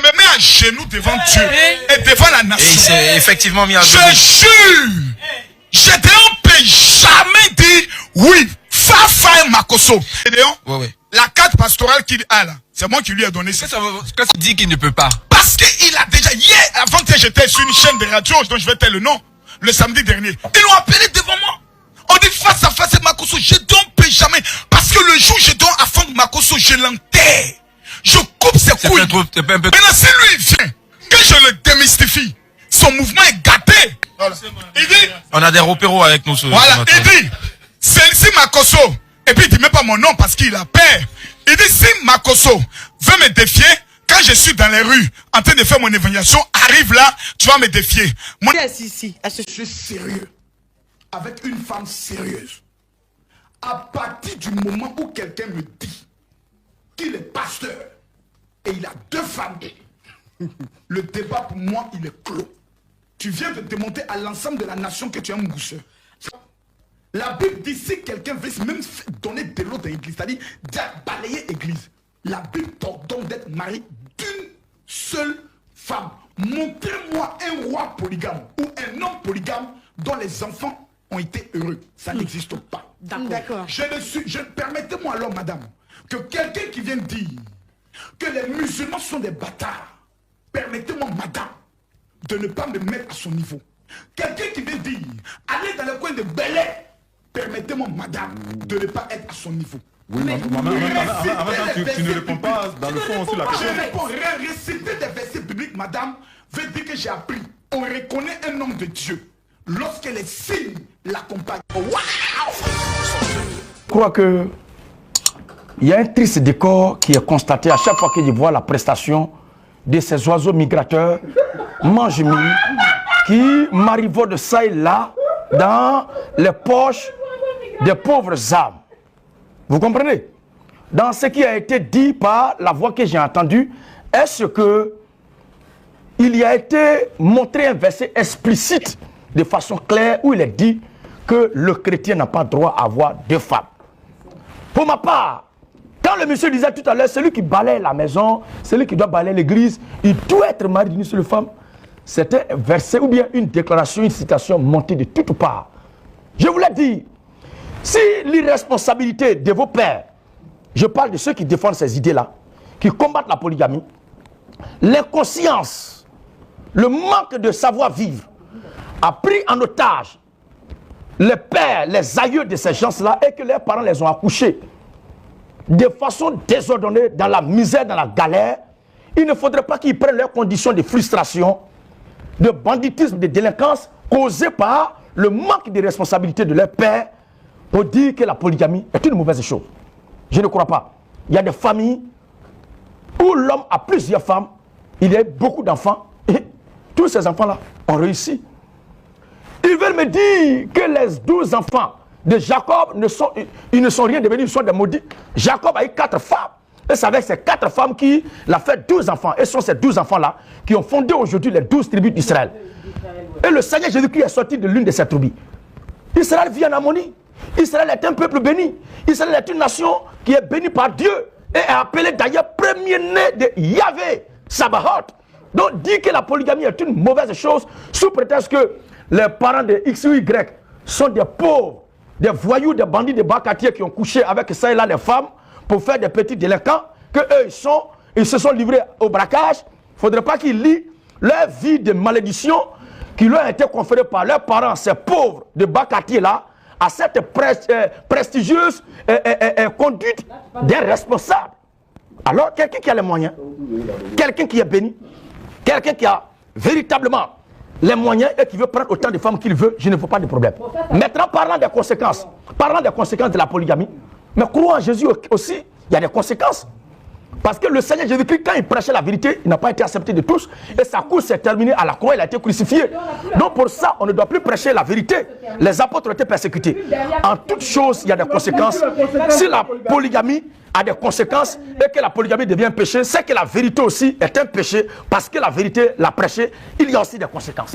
me mets à genoux devant Dieu et devant la nation. Et il s'est effectivement mis à genoux. Je jure, Gédéon ne peut jamais dire oui, Fafa et Makosso. Gédéon, la carte pastorale qu'il a là, c'est moi qui lui ai donné ça. Qu'est-ce qu'il dit qu'il ne peut pas? Parce qu'il a déjà, hier, avant que j'étais sur une chaîne de radio dont je vais taire le nom, le samedi dernier, ils l'ont appelé devant moi. On dit face à face, Makosso, Gédéon ne peut jamais. Parce que le jour où Gédéon affronte Makosso, je l'enterre. Je coupe ses couilles. Maintenant, si lui il vient, que je le démystifie, son mouvement est gâté. Voilà. Il dit, on a des repéros avec nous. Voilà, il dit, celle-ci Makosso, et puis il dit même pas mon nom parce qu'il a peur. Il dit, si Makosso veut me défier, quand je suis dans les rues, en train de faire mon évaluation, arrive là, tu vas me défier. Moi, je suis sérieux, avec une femme sérieuse. À partir du moment où quelqu'un me dit qu'il est pasteur, et il a 2 femmes, le débat pour moi, il est clos. Tu viens de démontrer à l'ensemble de la nation que tu es un mousseur. La Bible dit, si quelqu'un veut même donner de l'eau dans l'église, c'est-à-dire balayer l'église, la Bible t'ordonne d'être marié d'une seule femme. Montrez-moi un roi polygame ou un homme polygame dont les enfants ont été heureux. Ça n'existe pas. D'accord. Permettez-moi alors, madame, que quelqu'un qui vient dire que les musulmans sont des bâtards, permettez-moi, madame, de ne pas me mettre à son niveau. Quelqu'un qui vient dire, allez dans le coin de Bel-Air, permettez-moi, madame, de ne pas être à son niveau. Oui, mais tu ne réponds pas dans le fond sur la question. Je réponds, réciter des versets bibliques, madame, veut dire que j'ai appris. On reconnaît un homme de Dieu lorsque les signes l'accompagnent. Je crois que il y a un triste décor qui est constaté à chaque fois que je vois la prestation de ces oiseaux migrateurs mange-mie qui m'arrivent de ça et là dans les poches des pauvres âmes. Vous comprenez? Dans ce qui a été dit par la voix que j'ai entendue, est-ce que il y a été montré un verset explicite de façon claire où il est dit que le chrétien n'a pas droit à avoir 2 femmes? Pour ma part, quand le monsieur disait tout à l'heure, celui qui balaye la maison, celui qui doit balayer l'église, il doit être marié d'une seule femme. C'était un verset ou bien une déclaration, une citation montée de toutes parts. Je vous l'ai dit, si l'irresponsabilité de vos pères, je parle de ceux qui défendent ces idées-là, qui combattent la polygamie, l'inconscience, le manque de savoir-vivre a pris en otage les pères, les aïeux de ces gens-là et que leurs parents les ont accouchés de façon désordonnée, dans la misère, dans la galère, il ne faudrait pas qu'ils prennent leurs conditions de frustration, de banditisme, de délinquance causées par le manque de responsabilité de leur père pour dire que la polygamie est une mauvaise chose. Je ne crois pas. Il y a des familles où l'homme a plusieurs femmes, il y a beaucoup d'enfants et tous ces enfants-là ont réussi. Ils veulent me dire que les 12 enfants de Jacob ne sont rien devenus, ils sont des maudits. Jacob a eu 4 femmes. Et c'est avec ces 4 femmes qu'il a fait 12 enfants. Et ce sont ces 12 enfants-là qui ont fondé aujourd'hui les 12 tribus d'Israël. Et le Seigneur Jésus-Christ est sorti de l'une de ces tribus. Israël vit en harmonie. Israël est un peuple béni. Israël est une nation qui est bénie par Dieu. Et est appelée d'ailleurs premier-né de Yahvé, Sabaoth. Donc dire que la polygamie est une mauvaise chose sous prétexte que les parents de X ou Y sont des pauvres, des voyous, des bandits, des bas-quartiers qui ont couché avec ça et là les femmes pour faire des petits délinquants, que eux ils se sont livrés au braquage. Il ne faudrait pas qu'ils lient leur vie de malédiction qui leur a été conférée par leurs parents, ces pauvres de bas-quartier là, à cette prestigieuse conduite des responsables. Alors quelqu'un qui a les moyens, quelqu'un qui est béni, quelqu'un qui a véritablement les moyens et qui veut prendre autant de femmes qu'il veut, je ne vois pas de problème. Maintenant, parlant des conséquences de la polygamie, mais croyons en Jésus aussi, il y a des conséquences. Parce que le Seigneur Jésus-Christ, quand il prêchait la vérité, il n'a pas été accepté de tous. Et sa course s'est terminée à la croix, il a été crucifié. Donc pour ça, on ne doit plus prêcher la vérité. Les apôtres ont été persécutés. En toute chose, il y a des conséquences. Si la polygamie a des conséquences et que la polygamie devient un péché, c'est que la vérité aussi est un péché. Parce que la vérité, la prêcher, il y a aussi des conséquences.